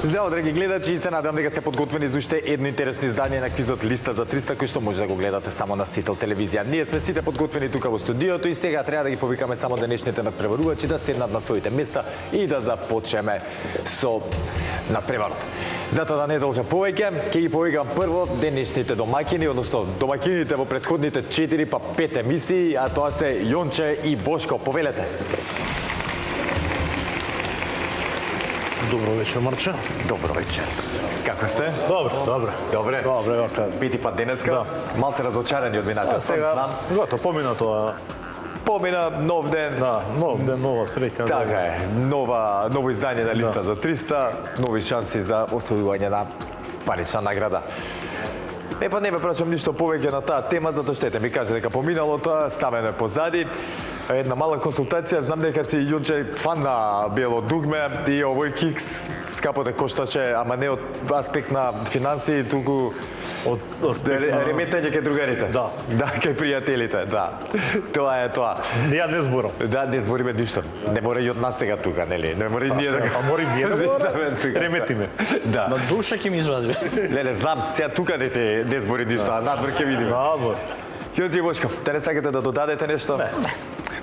Здраво, драги гледачи, и се надевам дека сте подготвени за уште едно интересно издание на квизот Листа за 300, кој што може да го гледате само на Сител телевизија. Ние сме сите подготвени тука во студиото и сега треба да ги повикаме само денешните надпреварувачи да седнат на своите места и да започнеме со надпреварот. Затоа да не должам повеќе, ќе ги повикам прво денешните домакини, односно домакините во претходните 4 па 5 емисии, а тоа се Јонче и Бошко. Повелете. Добро вечер, Марче. Добро вечер. Како сте? Добро. Добре. Пети пат денеска. Да. Малце разочарани од минатиот пат, знам. Гото, помина тоа. Помина нов ден. Да, нов ден, нова среќа. Така е. Ново издание на Листа за 300, нови шанси за освојување на парична награда. Па не ме прашам ништо повеќе на таа тема, затоа што ете ми каже дека поминалото ставено позади. Една мала консултација, знам дека си Јонче фан на бело дугме и овој кикс скапо те кошташе, ама не од аспект на финансии, туку од реметење кај другарите. Да. Да, кај пријателите, да. Тоа е тоа. Ја не зборам. Да, не збориме ништо. Не мора и од нас сега тука, нели? Не мора и ние да... А мора и ние да збораме. Реметиме. Да. На душа ќе ми извади. Леле, знам, сега тука не збори ништо, а надвор ќе видиме. Надвор. Јонче и Бошко, те не сакате да додадете нешто? Не.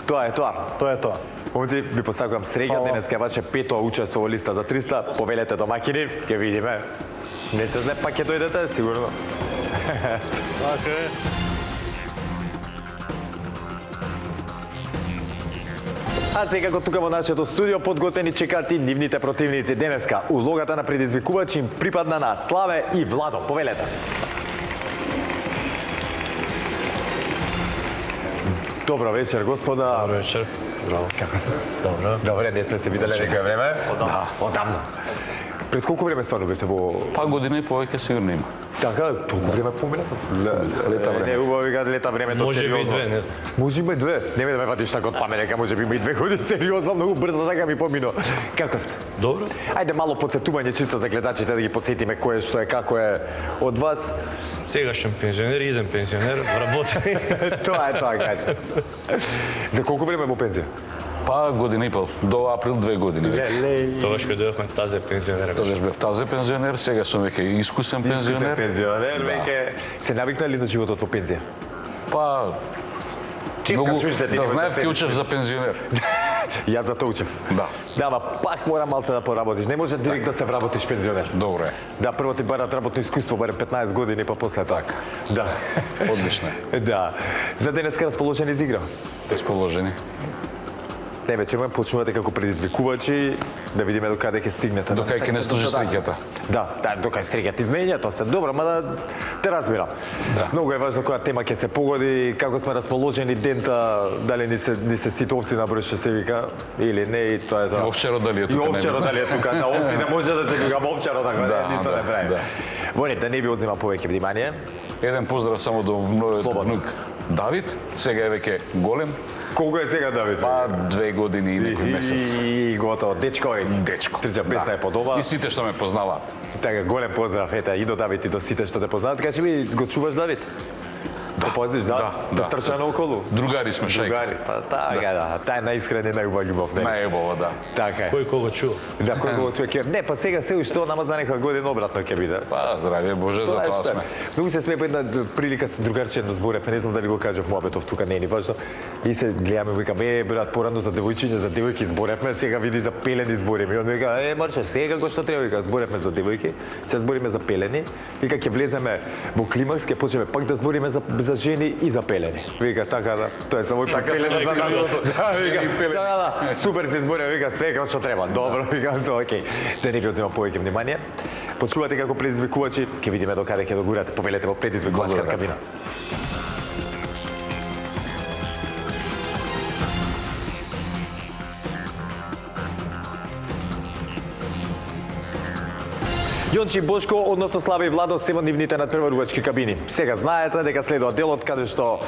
Тоа е тоа. Тоа е тоа. Момци, ви посакувам среќа, денеска ваше пето учество во Листа за 300. Повелете домакини, ќе видиме. Не се знае, пак ќе дојдете, сигурно. Така е. А сега тука во нашето студио подготвени чекаат и нивните противници. Денеска улогата на предизвикувач им припадна на Славе и Владо. Повелете. Добро вечер, господа. Добро вечер. Браво. Како сте? Добро. Добре, ние сме се виделе некој време. Да, одамна. Пред колку време стварно бевте во... Па година и повеќе сигурно има. Така, толку време помина? Лета време. Не, убаво викаат лета времето Може би сериозно. две, не знам. Може би две. Не ме да ме вадиш така од памет, дека може би има и 2 години сериозно, многу брзо така ми помино. Како сте? Добро. Ајде мало подсетување чисто за гледачите да ги подсетиме кој е, што е, како е од вас. Сегашен пензионер, иден пензионер, работи. Тоа е тоа, кај. За колку време во пензија? Па година и пол, до април 2 години веќе. Тогаш кога дојавме тазе пензионер. Тогаш бев тазе пензионер, сега сум веќе искусен пензионер. Пензионер, Да. веќе се навикнали на животот во пензија. Па Чипка шуштете, да знаев ќе учев за пензионер. Јас за тоа учев. Да. Да, ама пак мора малце да поработиш. Не може директ да се вработиш пензионер. Добро е. Да, прво ти барат работно искуство, барем 15 години, па после така. Да. Одлично е. Да. За денеска расположени за игра. Расположени. Не, веќе ме почнувате како предизвикувачи, да видиме до каде ќе стигнете. До кај ќе не служи среќата. Да, до кај среќата изменјето се добро, ма да те разбирам. Да. Многу е важно која тема ќе се погоди, како сме расположени дента, дали ни се сите овци на број што се вика или не, и тоа е тоа. И овчаро дали е И тука. овчаро дали е тука, да, овци не може да се вика овчаро така, Да, ништо да, не прави. да. Воне, да не ви одзема повеќе внимание. Еден поздрав само до мојот Слободно. внук Давид, сега е веќе голем, Колку е сега, Давид? па 2 години и некој месец. И готово, дечко е. Дечко. Трча песна е под ова. И сите што ме познаваат. Така, голем поздрав, ете, и до Давид, и до сите што те познаат. Кажи ми, го чуваш Давид? Да. Позиш, да? Да. Трча наоколу? Другари сме шајка. Другари, па така, да. Таа е најискрена и најубава љубов, не? Најубава, да. Така е. Кој кого чува? Да, кој го чуе ќе... Не, па сега се уште нама за некоја година обратно ќе биде. Па, здравје Боже, за Тоа е тоа што е. сме. Многу се смее по една прилика со другарче да зборевме, не знам дали го кажав муабетов, тука не е ни важно. И се гледаме, викаме, брат, порано за девојчиња, за девојки зборевме, сега види за пелени збориме. И он вика, Марче, сега го што треба, вика, зборевме за девојки, сега збориме за пелени. Вика, ќе влеземе во климакс, ќе почнеме пак да збориме за жени и за пелени. Вика, така да, тоа е само така пелени за нас. Да, вика, да, супер се збориме, вика, све како што треба. Добро, вика, тоа окей. Да не ви одзема повеќе внимание. Почнувате како предизвикувачи, ќе видиме до каде ќе догурате. Повелете во предизвикувачка Добро. кабина. Јонче и Бошко, односно Славе и Владо, се во нивните надпреварувачки кабини. Сега знаете дека следува делот каде што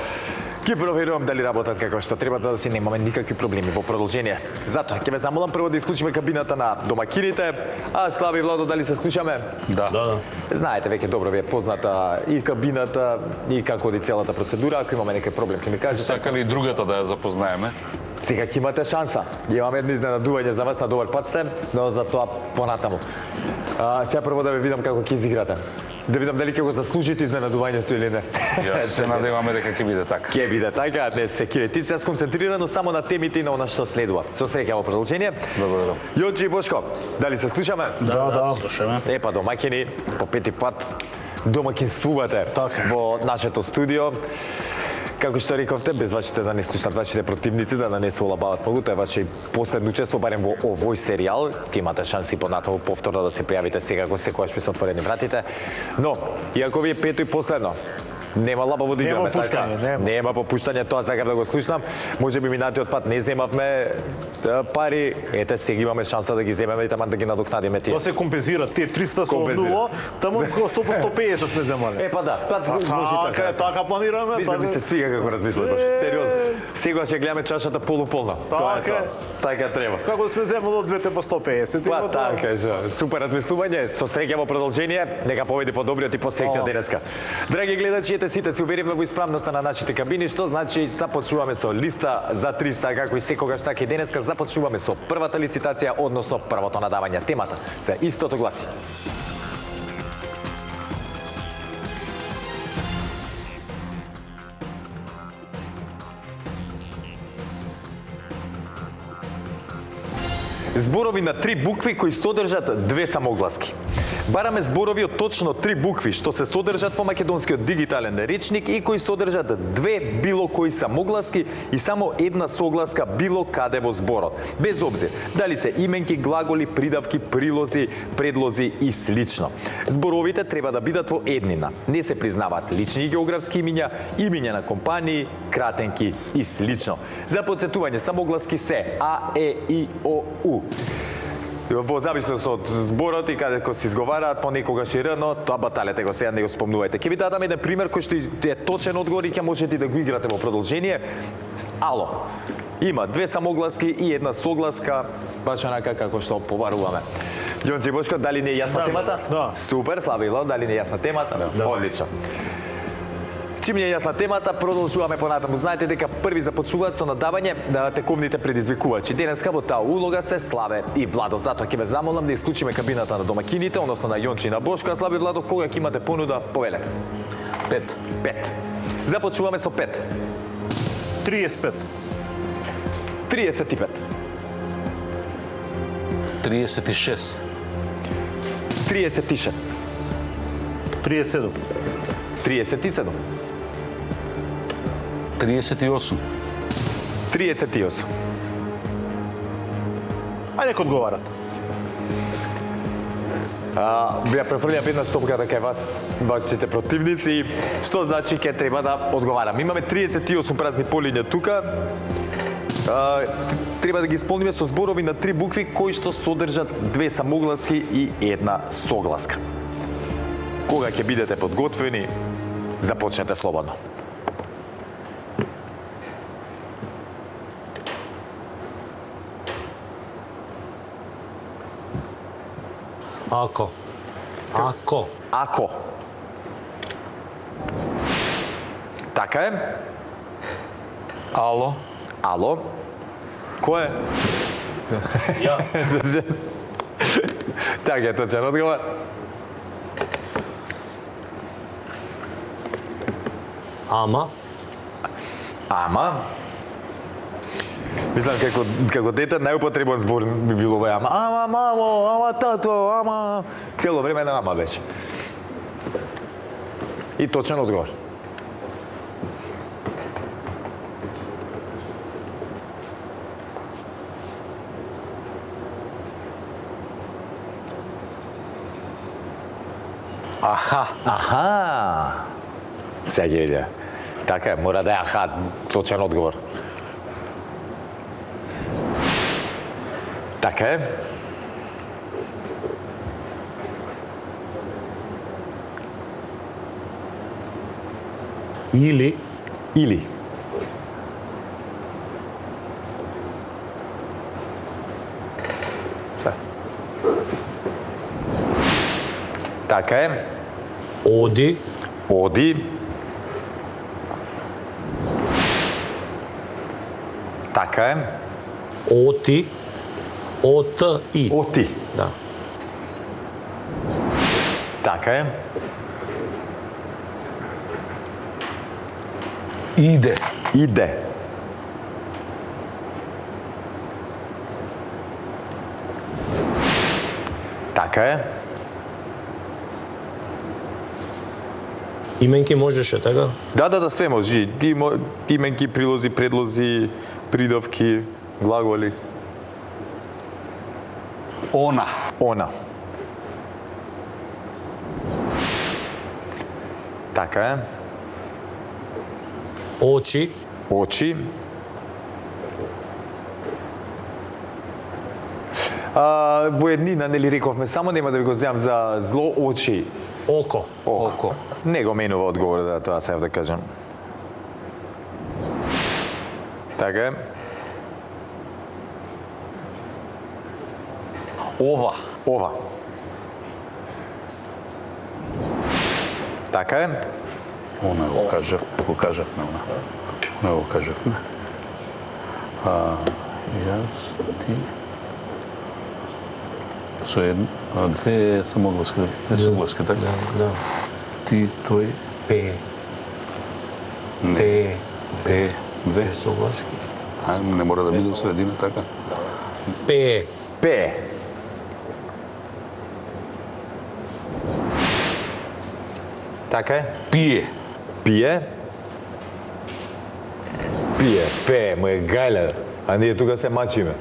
ги проверувам дали работат како што треба, за да си немаме никакви проблеми во продолжение. Затоа ќе ве замолам прво да исклучиме кабината на домакините, а Славе и Владо дали се слушаме? Да. Да. Знаете веќе добро ви е позната и кабината и како оди целата процедура, ако имаме некој проблем ќе ми кажете. Сакали и другата да ја запознаеме. Сега ќе имате шанса. Имаме едно изненадување за вас, на добар пат сте, но за тоа понатаму. Сега прво да ве видам како ќе изиграте. Да видам дали ќе го заслужите изненадувањето или не. Јас се надеваме дека ќе биде така. Ќе биде така, днес се кире. Ти се сконцентрирано само на темите и на она што следува. Со среќа во продолжение. Благодарам. Јончи и Бошко, дали се слушаме? Да. Слушаме. Епа домаќини, по пети пат домаќинствувате Така. во нашето студио. Како што рековте, без вашите да не слушнат вашите противници, да не се олабават многу, тоа е ваше последно учество барем во овој серијал. Ке имате шанси понатаму повторно да се пријавите сега кога секогаш ви се отворени вратите. Но, иако ви е пето и последно, нема лабаво да играме, така? Нема попуштање, тоа сакам да го слушнам. Може би минатиот пат не земавме пари, ете сега имаме шанса да ги земеме и таман да ги надокнадиме тие. Тоа се компензира, тие 300 со Компензира. 0, таму 100-150 сме земале. Епа да, може Така, така планираме. Виж ми се свига како размислуваш, сериозно. Сегаш ќе гледаме чашата полуполна. Тоа е Така е. тоа. Така треба. Како сме земали од двете по 150. Па така е, супер размислување, со среќа во продолжение, нека победи подобриот и посреќниот денеска. Драги гледачи, ете сите се уверивме во исправноста на нашите кабини, што значи започнуваме со листа за 300, како и секогаш така и денеска започнуваме со првата лицитација, односно првото надавање. Темата за истото гласи. Зборови на 3 букви кои содржат 2 самогласки. Бараме зборови од точно 3 букви што се содржат во македонскиот дигитален речник и кои содржат 2 било кои самогласки и само една согласка било каде во зборот. Без обзир дали се именки, глаголи, придавки, прилози, предлози и слично. Зборовите треба да бидат во еднина. Не се признаваат лични географски имиња, имиња на компании, кратенки и слично. За потсетување самогласки се А, Е, И, О, У. Во зависност од зборот и каде кој се изговараат, понекогаш и Р, но тоа баталете го сега, не го спомнувајте. Ќе ви дадам еден пример кој што е точен одговор и ќе можете да го играте во продолжение. Ало. Има 2 самогласки и една согласка, баш онака како што побаруваме. Јонче Бошко, дали не е јасна темата? Да. Супер, Славило, дали не е јасна темата? Да. Одлично. Чим не е јасна темата, продолжуваме понатаму. Знаете дека први започнуваат со надавање на тековните предизвикувачи. Денеска во таа улога се Славе и Владо. Затоа ќе ве замолам да исклучиме кабината на домакините, односно на Јонче и на Бошко. А Славе и Владо, кога ќе имате понуда, повелете. 5. Започнуваме со 5. 35. 35. 36. 36. 37. 37. 38. 38. Ајде нека одговарат. Ја префрлиам една стопката кај вас, вашите противници, што значи ќе треба да одговарам. Имаме 38 празни полиња тука. Треба да ги исполниме со зборови на 3 букви кои што содржат 2 самогласки и една согласка. Кога ќе бидете подготвени, започнете слободно. Ако. Ако. Така е. Ало. Ало. Кој е? Ја. Така е точен одговор. Ама. Мислам како дете најупотребен збор би било овој ама. Ама мамо, ама тато, ама. Цело време на ама беше. И точен одговор. Аха. Сега ќе види. Така е, мора да е аха, точен одговор. Така е. Или. Така е. Оди. Така е. Оти. Оти. Оти. Да. Така е. Иде. Иде. Така е. Именки можеше, така? Да, све може. Именки, прилози, предлози, придовки, глаголи. Она. Она. Така е. Очи. Очи. Во еднина, нели рековме, само нема да ви го земам за зло очи. Око. Око. Не го менува одговор, да, тоа сеав да кажам. Така е. Ова. Ова. Така е. Она го кажавме, она. Она го кажавме. Јас, ти... Со две самогласки, не согласки, така? Да. Ти, тој, П. не. П, две. Согласки. Не мора да биде во средина, така? П. П. Така е. Пие. Пие. Пие. Пе. Му е гајле. А ние тука се мачиме.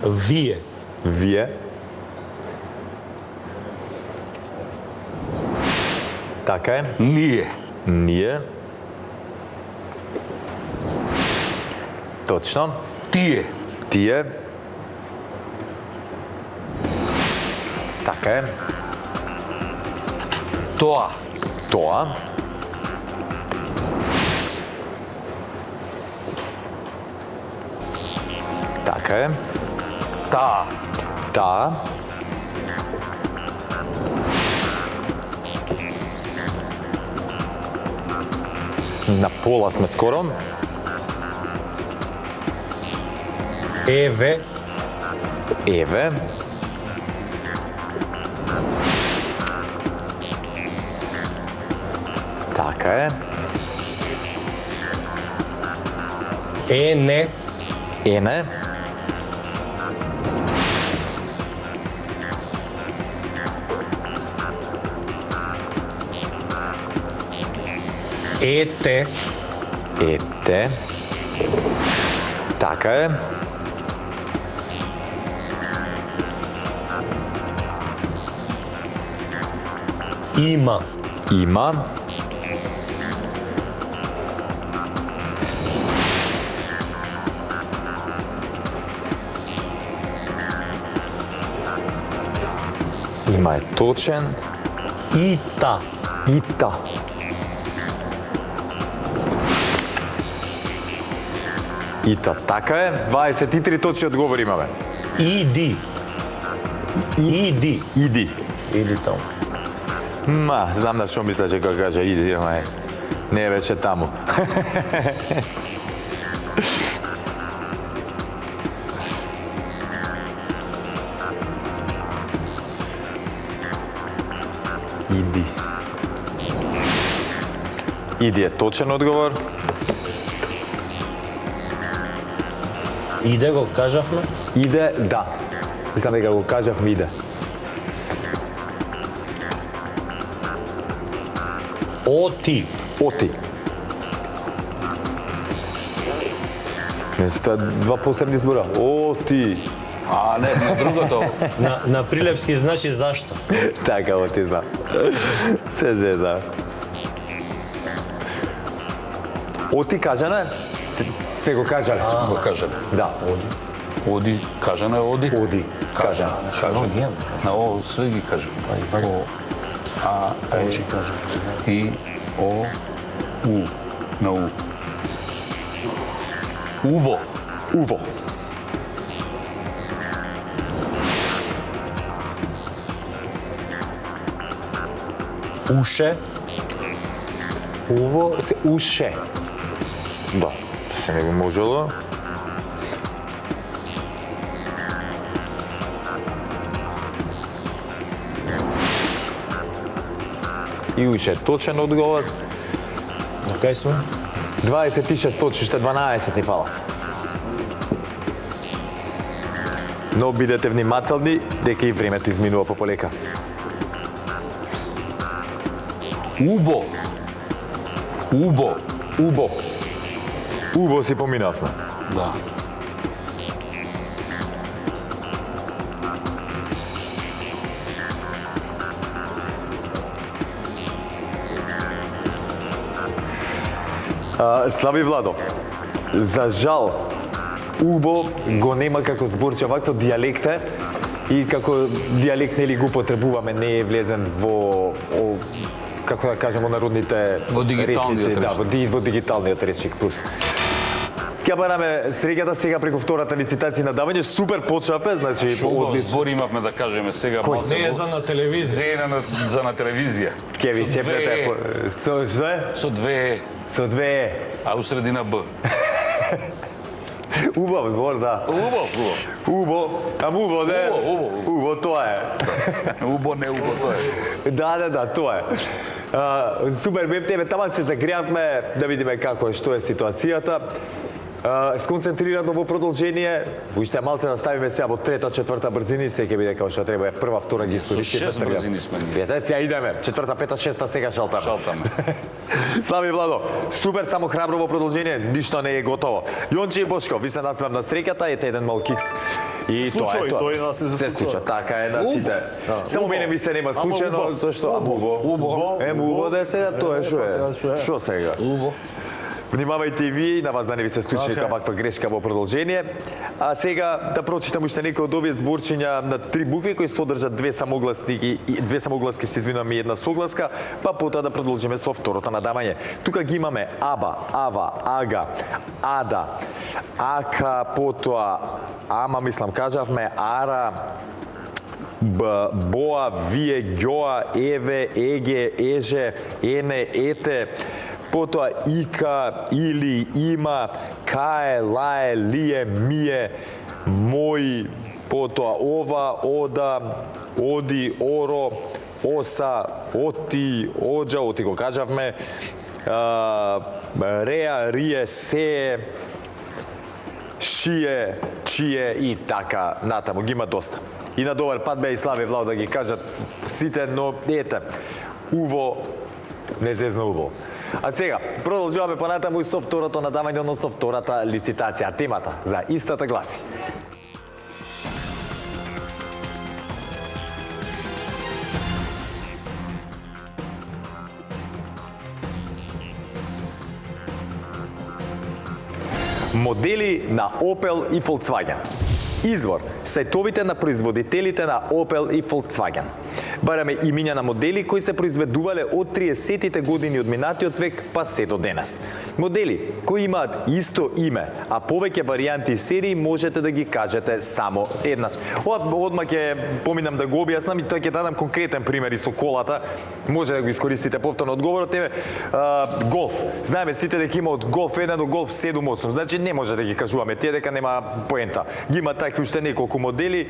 Вие. Вие. Така е. Ние. Ние. Точно. Тие. Тие. Така е. Тоа. Тоа. Така е. Таа. Таа. На пола сме скоро. Еве. Еве. Така е. Ене. Ене. Ете. Ете. Така е. Има. Има. Има е точен. Ита. Ита. Ита. Така е. 23 точни одговори имаме. Иди. Иди. Иди. Иди таму. Знам да што мислеше кога каже иди, ама не е веќе таму. Иди. Иди е точен одговор. Иде го кажавме. Иде, да. Мислам дека го кажавме иде. Оти. Оти. Не се два посебни збора. Оти. Не, на другото. На прилепски значи зашто. Така, оти знам. Се зеза. Оти кажано е? Сме го кажале. Го кажем. Да. Оди. Кажано е оди. Оди. Кажано. Кажем. На ово све ги кажем. О, А, Е, И, О, У. На У. Уво. Уво. Уше. Уво се уше. Да. Ще не би можело. и уште точен одговор. На кај сме? 26 точки, уште 12 ни фала. Но бидете внимателни, дека и времето изминува пополека. Убо. Убо. Убо. Убо си поминавме. Да. Слави Владо, за жал, убо го нема како зборче, вакво дијалект е и како дијалект нели го потребуваме, не е влезен во како да кажеме народните Во дигиталниот речници, да, речник. во дигиталниот речник плюс. Ќе бараме среќата сега преку втората лицитација на давање, супер почнавме, значи Што убав збор имавме да кажеме сега малку. Не е за на телевизија. За на телевизија. ќе ви Со две сепнете е. што е? Со две, Со две а у средина Б. убав збор, да. Убав. Убо, убо, не. Убо. Убо, тоа е. Убо, не убо, тоа е. Да, тоа е. Супер, бев тебе, таман се загреавме да видиме како е, што е ситуацијата. Сконцентрирано во продолжение, уште малце да ставиме сега во трета, четврта брзини, се ќе биде како што треба, прва, втора ги искористиме. Со 6 брзини сме ние. Видете, сега идеме, четврта, пета, шеста, сега шалтаме. Шалтаме. Слави Владо, супер, само храбро во продолжение, ништо не е готово. Јонче и Бошко, ви се насмеам на среќата, ете еден мал кикс. И тоа Случај, е тоа. тој нас не Се случа, така е на сите. Само Убо. мене ми се нема Ама случајно, убо. зашто убо. Убо. Убо да е сега, тоа е што е. Што сега? Убо. Внимавајте и вие, и на вас да не ви се случи Така е. ваква грешка во продолжение. А сега да прочитам уште некои од овие зборчиња на три букви кои содржат две самогласки се извинувам и една согласка, па потоа да продолжиме со второто надамање. Тука ги имаме аба, ава, ага, ада, ака, потоа ама мислам кажавме ара, боа, вие, ѓоа, еве, еге, еже, ене, ете, потоа ика, или, има, кае, лае, лие, мие, мој, потоа ова, ода, оди, оро, оса, оти, оджа, оти го кажавме, реа, рие, сее, шие, чие и така натаму, ги има доста. И на добар пат бе и Слави Влад да ги кажат сите, но ете, уво не зезна убо. А сега, продолжуваме понатаму и со второто надавање, односно втората лицитација. Темата за истата гласи. Модели на Opel и Volkswagen. Извор – сајтовите на производителите на Opel и Volkswagen. Бараме имиња на модели кои се произведувале од 30-тите години од минатиот век па се до денес. Модели кои имаат исто име, а повеќе варијанти и серии можете да ги кажете само еднаш. Одма ќе поминам да го објаснам и тоа ќе дадам конкретен пример и со колата. Може да го искористите повторно одговорот е Голф. Знаеме сите дека има од Голф 1 до Голф 7-8. Значи не може да ги кажуваме тие дека нема поента. Ги има такви уште неколку модели.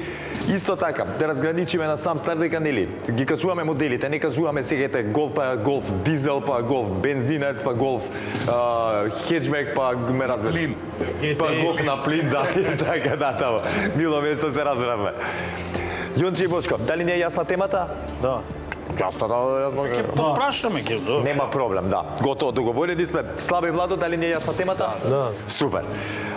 Исто така, да разграничиме на сам старт дека нели ги кажуваме моделите, не кажуваме сегете Голф па Голф дизел па Голф бензинец па Голф хеджбек па ме разберете. Па Голф на плин, да, така да тамо. Мило место се разбравме. Јонче и Бошко, дали не е јасна темата? Да. Јасно, да. Попрашаме ќе, да. Нема проблем, да. Готово, договорени сме. Слаби Владо, дали не е јасна темата? Да. Супер.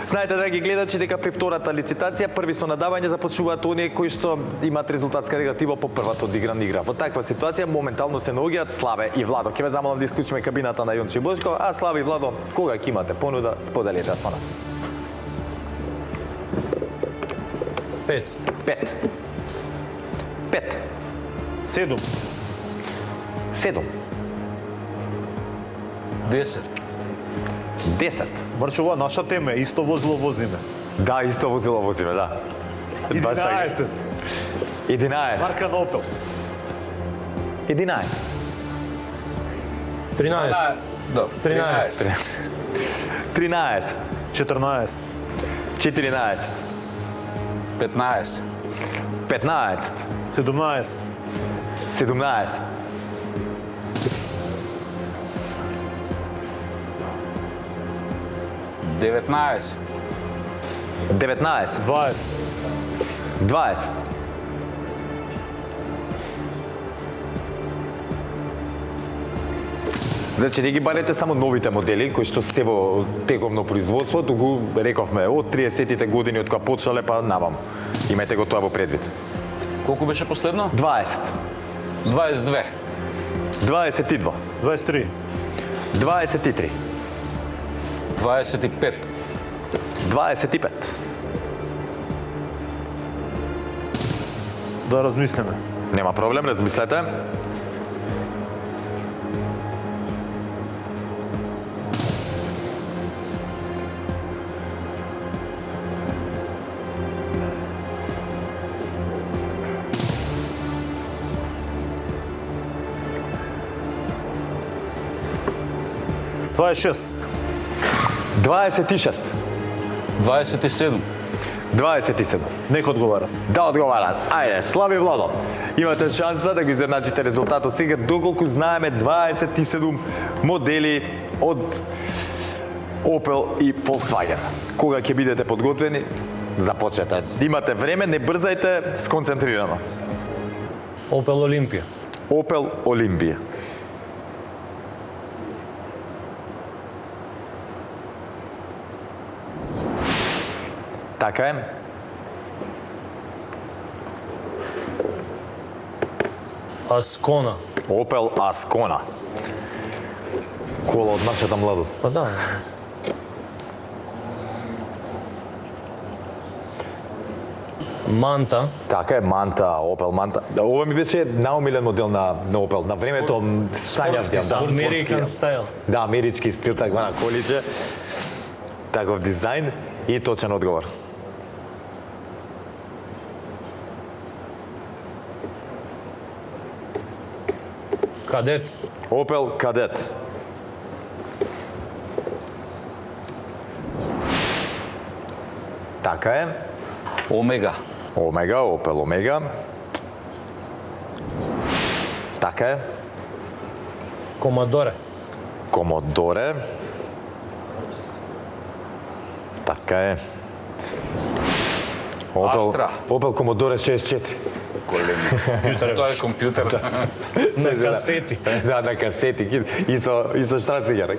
Знаете, драги гледачи, дека при втората лицитација први со надавање започнуваат оние кои што имаат резултатска негатива по првата одиграна игра. Во таква ситуација моментално се наоѓаат Славе и Владо. Ќе ве замолам да исклучиме кабината на Јонче Бошко, а Славе и Владо, кога ќе имате понуда, споделете ја со нас. 5. 5. 5. 7. 7. 10. 10. Марче, ова наша тема е, исто возило возиме. Да, исто возило возиме, да. Баш така. 11. 11. Марка на Opel. 11. 13. Да. 13. 13. 14. 14. 15. 15. 17. 17. 19. 19. 20. 20. Значи не ги барете само новите модели кои што се во тековно производство, туку рековме од 30-тите години од кога почнале па навам. Имајте го тоа во предвид. Колку беше последно? 20. 22. 22. 23. 23. 25. 25. Да размислиме. Нема проблем, размислете. Това е 6. 26. 27. 27. Нека одговара. Да одговарат. Ајде, Слави Владо. Имате шанса да го изедначите резултатот сега, доколку знаеме 27 модели од Opel и Volkswagen. Кога ќе бидете подготвени, започнете. Имате време, не брзајте, сконцентрирано. Opel Olympia. Opel Olympia. Така е. Ascona. Opel Ascona. Кола од нашата младост. Па да. Манта. Така е, Манта, Opel Манта. Ова ми беше наумилен модел на Opel. На времето сањав да, American style. Да, амерички стил, таква на количе. Таков дизајн и точен одговор. Кадет. Opel Kadett. Така е. Омега. Омега, Opel Омега. Така е. Commodore. Комодоре. Така е. Астра. Opel Commodore 64. Големи. Тоа е компјутер. На касети. Да, на касети. И со штрацигер.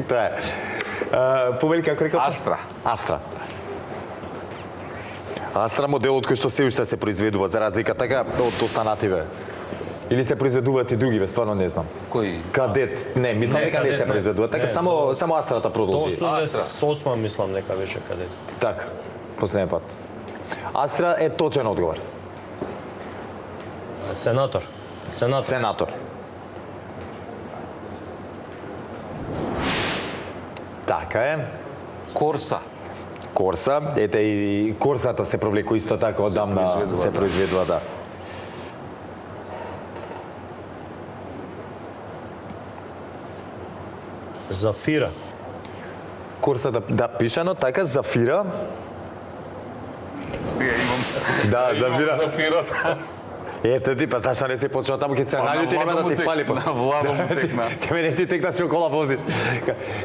Тоа е. Повели како рекол? Астра. Астра. Астра моделот кој што се уште се произведува за разлика така од останативе. Или се произведуваат и другиве, стварно не знам. Кој? Кадет, не, мислам дека не Кадет, се не. произведува. Така Не, само Астрата продолжи. Тоа 88 мислам дека беше кадет. Така, последен пат. Астра е точен одговор. Сенатор. Сенатор. Сенатор. Така е. Корса. Корса, ете и Корсата се провлекува исто така одамна произведува, се да. произведува, да. Зафира. Корсата, да, пишано така, Зафира. Ја имам. Да, Зафира. Зафирот. Ете ти, па зашто не се почнува таму, ќе се најути нема да ти пали па. На Владо му текна. Те мене ти текна што кола возиш.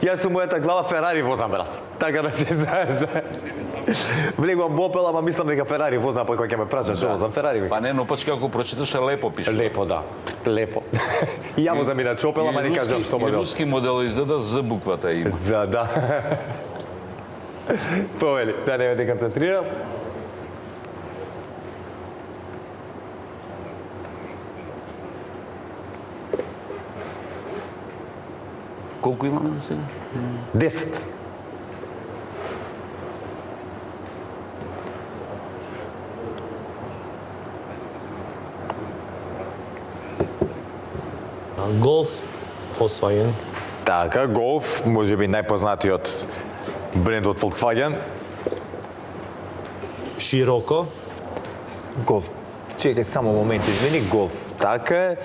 Јас сум мојата глава Ферари возам, брат. Така да се знаеш. Влегувам во Opel, ама мислам дека Ферари возам, па кога ќе ме прашаш што возам, Ферари. Па не, но почка ако прочиташ лепо пише. Лепо, да. Лепо. И ја возам иначе Opel, ама не кажам што И модел. руски модел изгледа З буквата има. За, да. Повели, да не ме концентрирам. Колку имаме до сега? 10. Голф. Volkswagen. Така, Golf, може би најпознатиот бренд од Volkswagen. Широко. Golf. Чекај само момент, извини, Golf. Така е.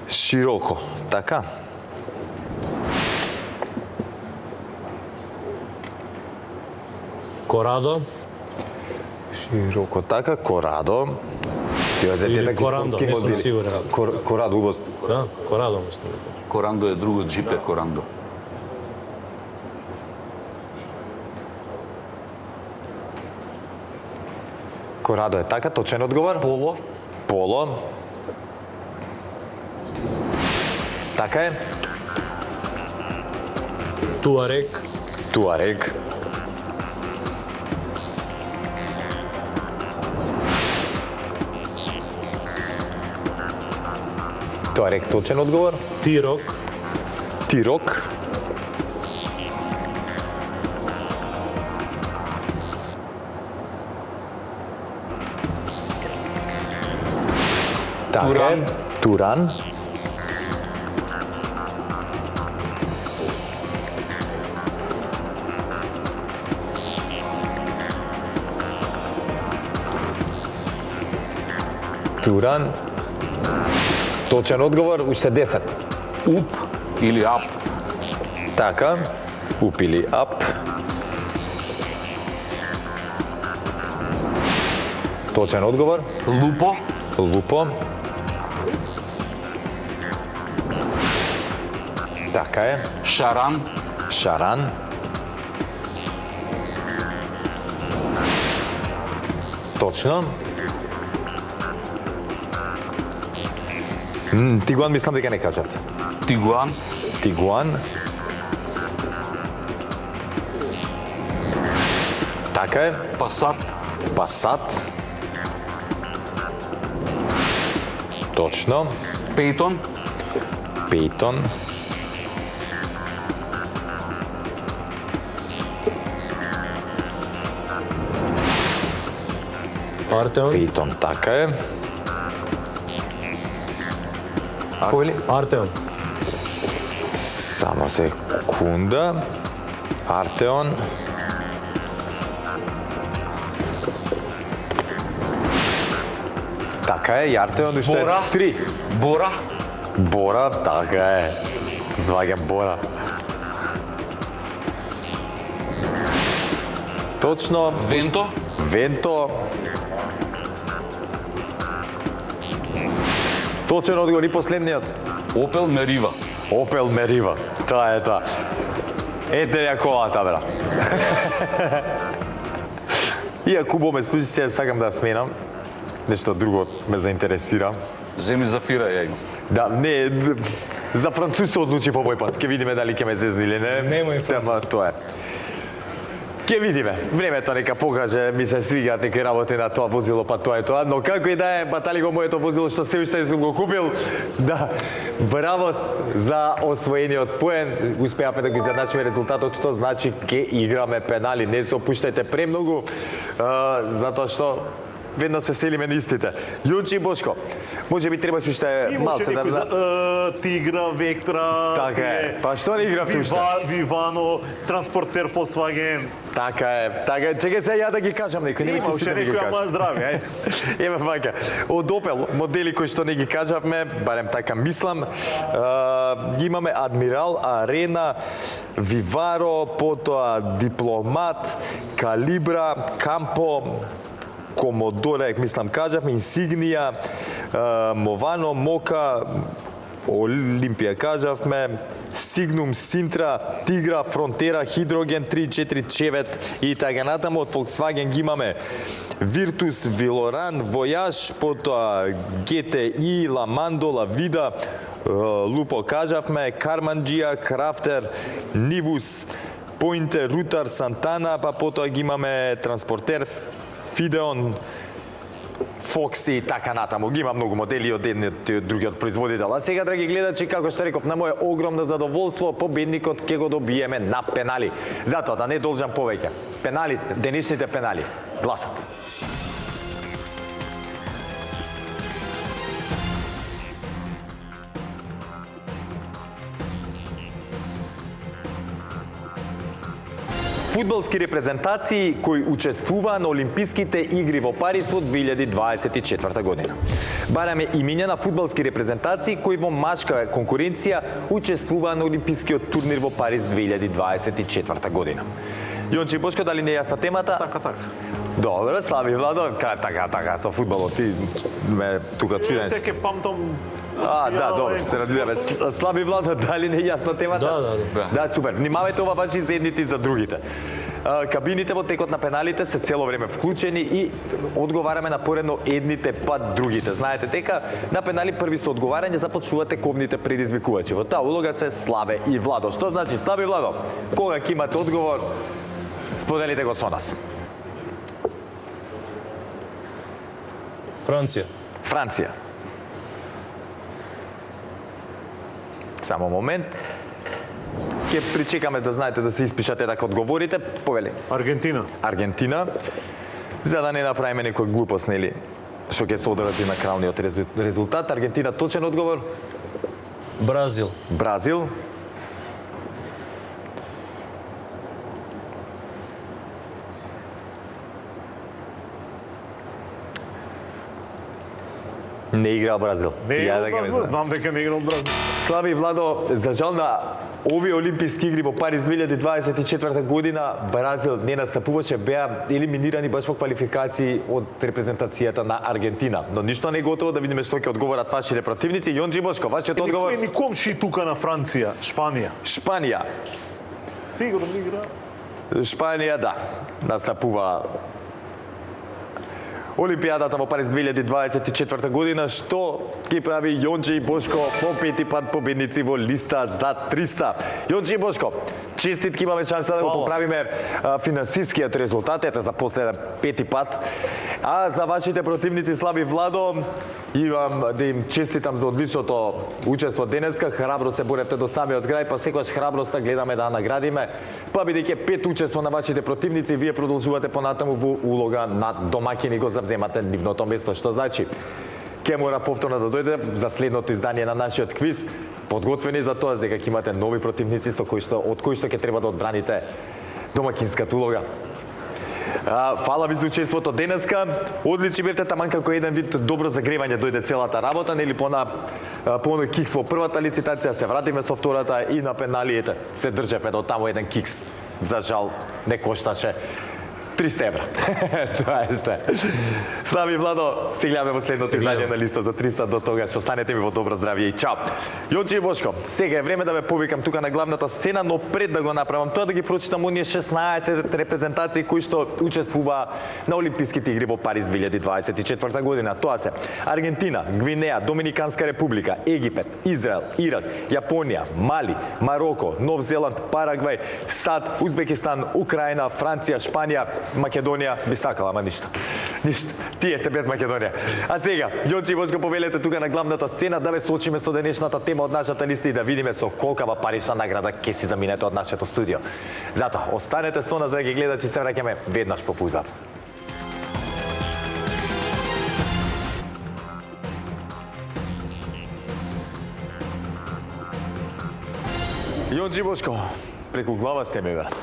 Широко. Така. Корадо. Широко така, Корадо. Ја за Или те таки Корандо, спортски не сум модели. сигурен. Корадо, убаво. Да, Корадо мислам. Корандо е друго, джип е Корандо. Корадо е така, точен одговор. Поло. Поло. Така е. Туарек. Туарег. Туарег, точен одговор. Тирок. Тирок. Така е. Туран. Туран. Туран. Точен одговор, уште 10. Уп или ап. Така. Уп или ап. Точен одговор. Лупо. Лупо. Така е. Шаран. Шаран. Точно. Тигуан мислам дека не кажавте. Тигуан. Тигуан. Така е. Пасат. Пасат. Точно. Пейтон. Пейтон. Артеон. Пейтон, така е. Кој ли? Артеон. Само секунда. Артеон. Така е, и Артеон уште Бора. 3. Бора. Бора, така е. Зваѓам Бора. Точно. Венто. Венто. Точен одговор и последниот. Опел Мерива. Опел Мерива. Тоа е тоа. Ете ја колата, бра. Иако ме служи, сега сакам да сменам. Нешто друго ме заинтересира. Земи Зафира ја имам. Да, не, за Француз се одлучи по мој пат. Ке видиме дали ќе ме зезни или не. Немој Француз. Тема, тоа е. Ке видиме. Времето нека покаже, ми се свигаат некои работи на тоа возило, па тоа е тоа. Но како и да е, батали го моето возило што се уште сум го купил. Да, браво за освоениот поен. Успеавме да го изjednačиме резултатот, што значи ке играме пенали. Не се опуштајте премногу, затоа што веднаш се селиме на истите. Јончи и Бошко, може би требаше уште малце да... Тигра, Вектора, Така е. Па што не игравте уште? Вивано, Транспортер, Volkswagen. Така е. Чекај се ја да ги кажам некои, не ми ти сите да ги кажам. здрави, ајде. Еве вака. Од Опел модели кои што не ги кажавме, барем така мислам, ги имаме Адмирал, Арена, Виваро, потоа Дипломат, Калибра, Кампо, Комодоре, мислам кажавме, Инсигнија, Мовано, Мока, Олимпија кажавме, Сигнум, Синтра, Тигра, Фронтера, Хидроген, 3-4 Чевет и така натаму. Од Volkswagen ги имаме Virtus, Вилоран, Војаж, потоа GTI, Ламандо, Лавида, Лупо кажавме, Карманджија, Крафтер, Нивус, Поинтер, Рутар, Сантана, па потоа ги имаме Транспортер, Фидеон, Фокси и така натаму. Ги има многу модели од едниот и од другиот производител. А сега, драги гледачи, како што реков, на моје огромно задоволство, победникот ќе го добиеме на пенали. Затоа да не должам повеќе. Пенали, денешните пенали. Гласат. Фудбалски репрезентации кои учествуваа на Олимписките игри во Париз во 2024 година. Бараме имиња на фудбалски репрезентации кои во машка конкуренција учествуваа на Олимпискиот турнир во Париз 2024 година. Јонче и Бошко, дали не е јасна темата? Така. Добро, Слави Владо, така, со фудбалот ти ме тука чуден. Секе памтам. Да, добро, се разбираме. Слаби Владо, дали не е јасна темата? Да. Да, супер. Внимавајте, ова важи за едните и за другите. кабините во текот на пеналите се цело време вклучени и одговараме на поредно едните па другите. Знаете дека на пенали први со одговарање започнувате ковните предизвикувачи. Во таа улога се Славе и Владо. Што значи Славе и Владо? Кога ќе имате одговор, споделите го со нас. Франција. Франција. Само момент. Ке причекаме да знаете да се испишате дека одговорите. Повели. Аргентина. Аргентина. За да не направиме некој глупост, нели? Што ќе се одрази на кралниот резултат. Аргентина точен одговор. Бразил. Бразил. Не играл Бразил. Не Ја играл да ги Бразил, знам дека не играл Бразил. Слави и Владо, за жал на овие олимписки игри во Париз 2024 година, Бразил не настапуваше, беа елиминирани баш во квалификации од репрезентацијата на Аргентина. Но ништо не е готово, да видиме што ќе одговорат вашите противници. Јонџи Бошко, вашиот одговор? Ни комши тука на Франција, Шпанија. Шпанија. Сигурно игра. Шпанија, да, настапува Олимпијадата во Париз 2024 година, што ги прави Јонџи и Бошко по пети пат победници во листа за 300. Јонџи и Бошко, честитки, имаме шанса да го поправиме финансискиот резултат, ете за последен пети пат. А за вашите противници Слави и Владо, имам да им честитам за одличното учество денеска. Храбро се боревте до самиот крај, па секогаш храброста гледаме да наградиме. Па бидејќи 5 учество на вашите противници, вие продолжувате понатаму во улога на домакини, го завземате нивното место, што значи ќе мора повторно да дојде за следното издание на нашиот квиз, подготвени за тоа дека ќе имате нови противници од кои што ќе треба да одбраните домакинската улога. Фала ви за учеството денеска. Одлични бевте, таман како еден вид добро загревање дојде целата работа, нели по оној кикс во првата лицитација, се вратиме со втората и на пеналиите се држевме до таму еден кикс. За жал не кошташе 300 евра. Тоа е што. Слави и Владо, се гледаме во следното издание на листа за 300. До тогаш останете ми во добро здравје и чао. Јонџи и Бошко, сега е време да ве повикам тука на главната сцена, но пред да го направам тоа да ги прочитам оние 16 репрезентации кои што учествуваа на Олимписките игри во Париз 2024 година. Тоа се Аргентина, Гвинеја, Доминиканска република, Египет, Израел, Ирак, Јапонија, Мали, Мароко, Нов Зеланд, Парагвај, САД, Узбекистан, Украина, Франција, Шпанија, Македонија би сакала, ама ништо. Ништо. Тие се без Македонија. А сега, Јонџи и Бошко, повелете тука на главната сцена да ве соочиме со денешната тема од нашата листа и да видиме со колкава парична награда ќе си заминете од нашето студио. Затоа, останете со нас, драги гледачи, се враќаме веднаш по паузата. Јонџи и Бошко, преку глава сте ме, брат.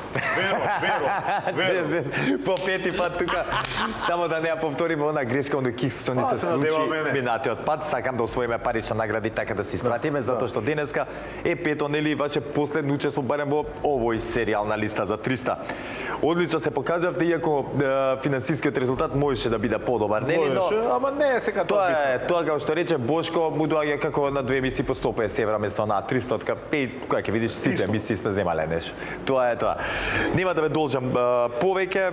Веро. По пети пат тука. Само да не ја повториме она грешка, оној кикс што ни се случи минатиот пат. Сакам да освоиме парична награда и така да се испратиме, затоа што денеска е пето, нели, ваше последно учество барем во овој серијал на листа за 300. Одлично се покажавте, иако финансискиот резултат можеше да биде подобар, нели, но Ама не е сега тоа. тоа како што рече Бошко, му доаѓа како на 2 емисии по 150 евра место на 300, кога ќе видиш сите емисии сме земале нешто. Тоа е тоа. Нема да ве должам повеќе.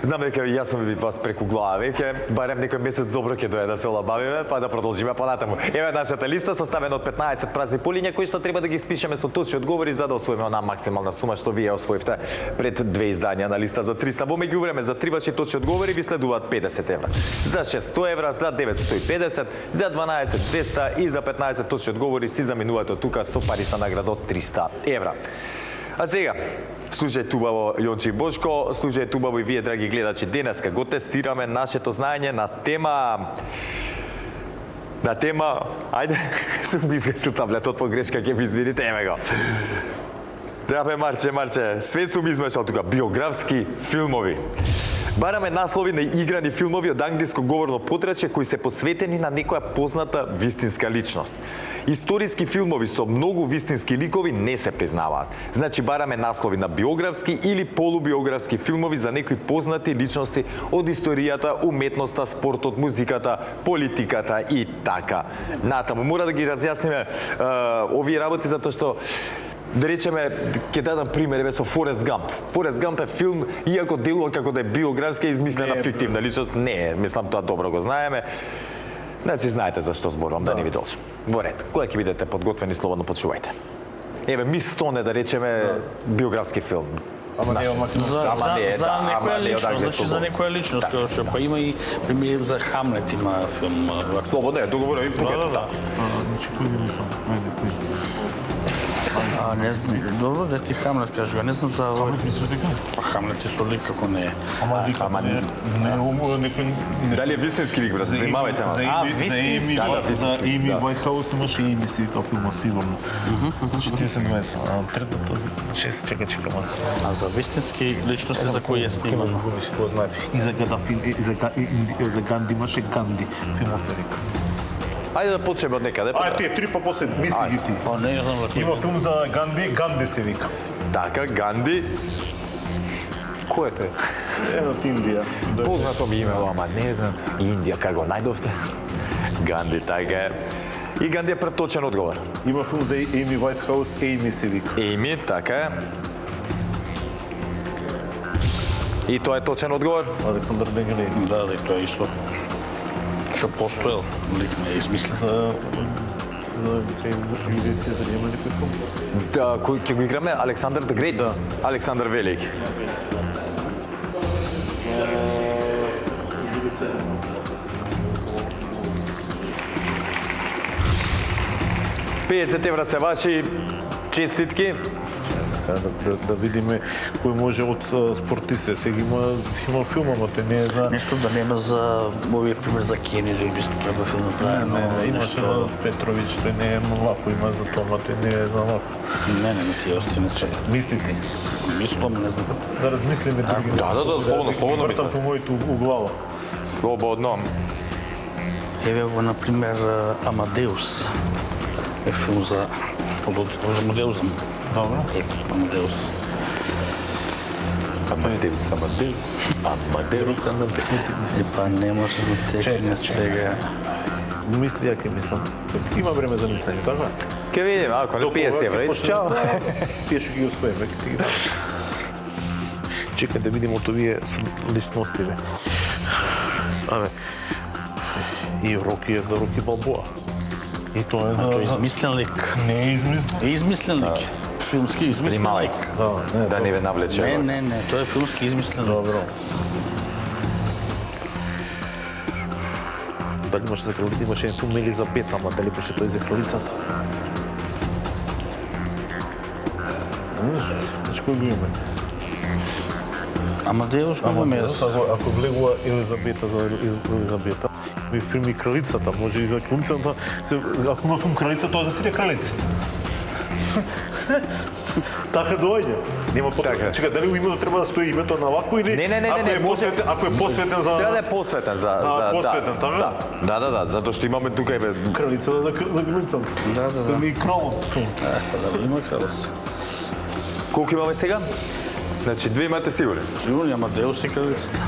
Знам дека јас сум ви вас преку глава веќе, барем некој месец добро ќе дојде да се олабавиме, па да продолжиме понатаму. Еве нашата листа составена од 15 празни полиња кои што треба да ги испишеме со точни одговори за да освоиме онаа максимална сума што вие освоивте пред 2 издања на листа за 300. Во меѓувреме за 3 ваши точни одговори ви следуваат 50 евра. За 6 100 евра, за 9 150, за 12 200 и за 15 точни одговори си заминувате од тука со парична награда од 300 евра. А сега, слушајте убаво Јонџи и Бошко, слушајте убаво и вие, драги гледачи, денеска го тестираме нашето знаење на тема, ајде, сум го изгасил таблетот по грешка, ќе ми извините, еме го. Драбе, Марче, све сум измешал тука, биографски филмови. Бараме наслови на играни филмови од англиско говорно подрачје кои се посветени на некоја позната вистинска личност. Историски филмови со многу вистински ликови не се признаваат. Значи бараме наслови на биографски или полубиографски филмови за некои познати личности од историјата, уметноста, спортот, музиката, политиката и така. Натаму мора да ги разјасниме овие работи затоа што да речеме, ќе дадам пример еве со Форест Гамп. Форест Гамп е филм, иако делува како да е биографска измислена фиктивна личност, не е, мислам тоа добро го знаеме. Значи знаете за што зборувам, да не ви должам. Во ред, кога ќе бидете подготвени, слободно почувајте. Еве Мис Тоне, да речеме, биографски филм. Ама не е За некоја личност, значи за некоја личност, како што па има и пример за Хамлет има филм. Слободно е, договорам и покета. Значи, кој ги мислам? Ајде, кој? Не знам, добро да ти Хамлет кажува, не знам за Хамлет мислиш дека? Па Хамлет исто лик како не е. Ама не некој... Дали е вистински лик, брат? Занимавајте ме. вистински, за Еми Вајтхаус имаше Еми си како филма сигурно. Значи тие се двајца. А третото чека маца. А за вистински личности за кои е снимано? Кој знае. И за Гадафи, и за Ганди имаше Ганди, филмот се вика. Ајде да почнеме од некаде. Ај, тие три па после мисли ги ти. Па не знам за кој. Има филм за Ганди, Ганди се вика. Така, Ганди. Кој е тој? Едно од Индија. Познато ми име, ама не знам. Индија, како го најдовте? Ганди, така е. И Ганди е прв точен одговор. Има филм за Еми Вајтхаус, Еми се вика. Еми, така е. И тоа е точен одговор? Александар Денгелей. Да, да, тоа е исто. Што постоел, лик не е измислен. За Јулиј Цезар има ли кој филм? Да, кој ќе го играме? Александар the Great? Да. Александар Велики. €50 се ваши, честитки. Сега да видиме кој може од спортистите. Сега има филм, ама тој не е за... Нешто да нема за овие пример за Кенеди, би треба филм направено. Не, имаше за Петрович, тој не е лако, има за Тома, тој не е за лако. Не, тие остини се. Мислите? Мислам, не знам. Да размислиме да ги... Да, слободно вртам мислете. по моето у глава. Слободно. Еве во, например, Амадеус. Е филм за Амадеузам. Добро. Амадеус. Амадеус. Па не може да текне сега. Мисли, ја ќе мислам. Има време за мислење, така? Ке видиме, ако не €50, чао. Тие што ги усвоиме, ќе ти ги дам. Чекај да видиме од овие личностиве. Абе, и Роки е за Роки Балбоа. И тоа е за... Тој е измислен лик. Не е измислен. Е измислен лик. Филмски измислен Внимавај. лик. Да не ве навлече. Не, тој е филмски измислен лик. Добро. Дали имаше за кралица, имаше един филм Елизабета, ама дали беше тој за кралицата? Значи кој го имаме? Амадеус го имаме јас. Ако влегува Елизабета за Елизабета, ми прими кралицата, може и за кралицата. Ако има филм Кралица, тоа за сите кралици. Така доаѓа. Нема потреба. Така. Чекај, дали у името треба да стои името на вако или Не, ако е посветен за Треба да е посветен за посветен, така? Да, затоа што имаме тука еве кралицата за кралицата. Да. Ми кралот. Да, има кралец. колку имаме сега? Значи две имате сигурен. Сигурно Амадеус е кралицата.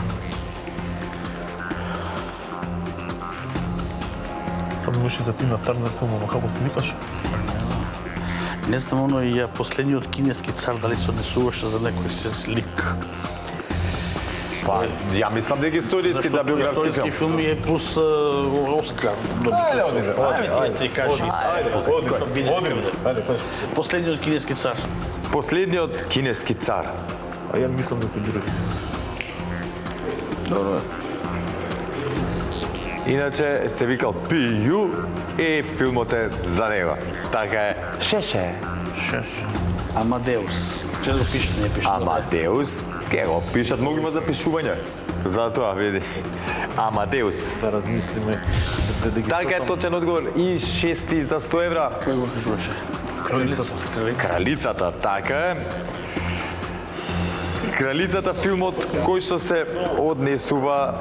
Тоа имаше за Тина Тарнер филм, ама како се викаш? Не знам, оно и ја последниот кинески цар, дали се однесуваше за некој си лик. Па, ја мислам дека историски да биографски историски филм. филм е плюс Оскар. Ајде, ти кажи. Ајде, кажи. Последниот кинески цар. Последниот кинески цар. А ја мислам дека други. Добро. Иначе се викал Пију и филмот е за него. Така е. Шеше. Амадеус. Че го пише, не пише. Амадеус, ке го пишат, многу има запишување. Затоа, види. Амадеус. Да размислиме. Да ги Така е точен одговор. И €6 за €100. Кој го кажуваше? Кралицата. Кралицата, така е. Кралицата филмот кој што се однесува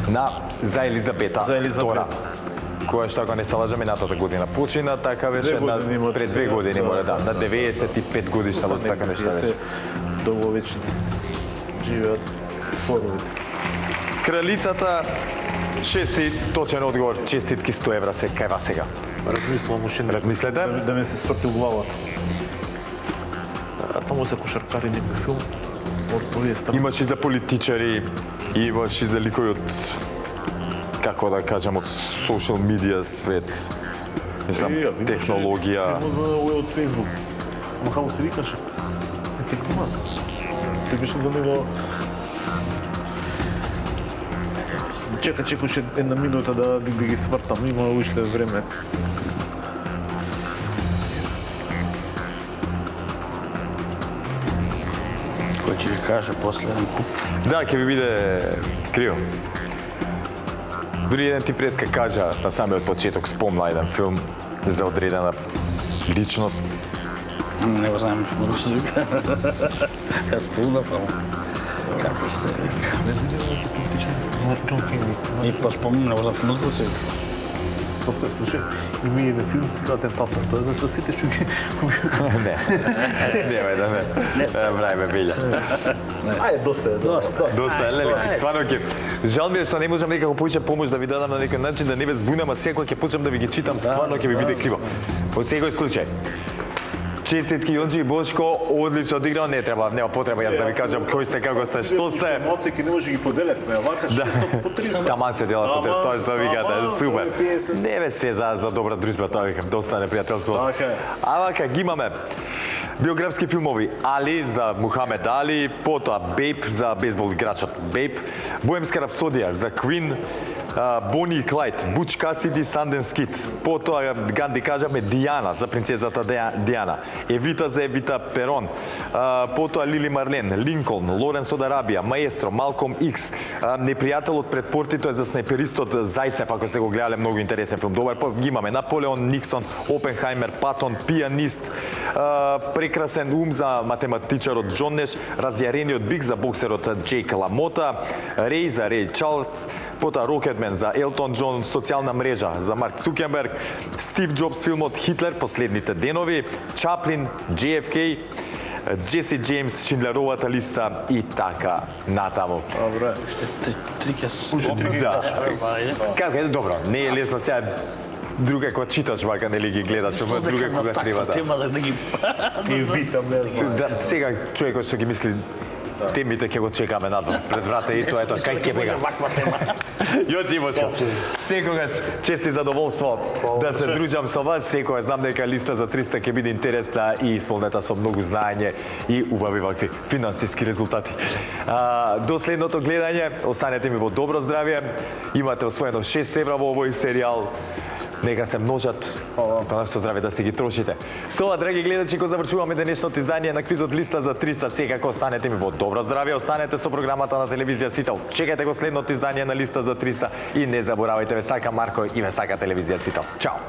на за Елизабета За Елизабета. II, која што ако не се лажам минатата година почина, така беше пред 2 години мора да, на 95 годишна, така нешто беше. Долговечни живеат форовите. Кралицата, шести точен одговор, честитки €100 се кај вас сега. Размислувам уште. Размислете. Да ме се сврти у главата. таму се кошаркари некој филм од овие страни. Имаш и за политичари, имаш и за ликови од, како да кажем, од social media свет. Не знам, технологија. Филмот за овој од Facebook. Ама како се викаше? Неки глумац. Тој беше за него... Чека, уште една минута да ги свртам, има уште време. Кој ќе ви каже после. Да, ќе ви биде криво. Дури еден ти преска кажа на самиот почеток, спомна еден филм за одредена личност. Не го знам како се вика. Јас спомнав, ама како се вика. Не видим некој политичен за Џон Кенеди. И поспомнам, не го знам филмот како се вика. Тоа се слушай, има и еден филм сега атентатор, тоа да се сетиш што ги... Не, немај да не правиме белја. Ајде, доста е. Доста е, леле, стварно ќе... Жал ми е што не можам некако повеќе помош да ви дадам на некој начин, да не ве збунам, а секој ќе почнам да ви ги читам, стварно ќе ви биде криво. Во секој случај. Честитки Јонџи и Бошко, одлично одиграл, нема потреба јас да ви кажам кој сте, како сте, што сте. Емоции ки не може ги поделевме, а вака 600 по 300. Таман се делат по тоа што викате, супер. Не бе се за добра дружба, тоа викам, доста непријателство. Така е. А вака ги имаме биографски филмови Али за Мухамед Али, потоа Бейп за бейсбол играчот Бейп, Боемска рапсодија за Квин, Бони и Клайд, Буч Касиди, Санденс Кид, потоа Ганди кажаме Дијана за принцезата Дијана, Евита за Евита Перон, потоа Лили Марлен, Линколн, Лоренс од Арабија, Маестро, Малком Икс, Непријателот пред портито е за снайперистот Зајцев, ако сте го гледале, многу интересен филм. Добар, ги имаме Наполеон, Никсон, Опенхаймер, Патон, Пианист, Прекрасен ум за математичарот Џон Неш, Разјарениот бик за боксерот Джейк Ламота, Рей за Рей Чарлс, потоа Рокетмен за Елтон Џон, Социјална мрежа за Марк Цукерберг, Стив Џобс филмот Хитлер, Последните денови, Чаплин, JFK, Джеси Джеймс, Шиндлеровата листа и така натаму. Добре. Уште три ќе се Да. Како е, добро, не е лесно сега друга кога читаш вака, нели ги гледаш, ама друга кога треба да. Тема да ги И витам, не знам. Да, сега човекот што ги мисли темите ќе го чекаме надвор. Пред врата и тоа ето, кај ќе бега. ваква тема. Јоци Бошко, секогаш чест и задоволство да се дружам со вас. Секогаш знам дека листа за 300 ќе биде интересна и исполнета со многу знаење и убави вакви финансиски резултати. До следното гледање, останете ми во добро здравје. Имате освоено 6 евра во овој серијал. Нека се множат, па нашето здраве да се ги трошите. Со ова, драги гледачи, го завршуваме денешното издание на квизот Листа за 300. Секако останете ми во добро здравје, останете со програмата на телевизија Сител. Чекајте го следното издание на Листа за 300 и не заборавајте, ве сака Марко и ве сака телевизија Сител. Чао!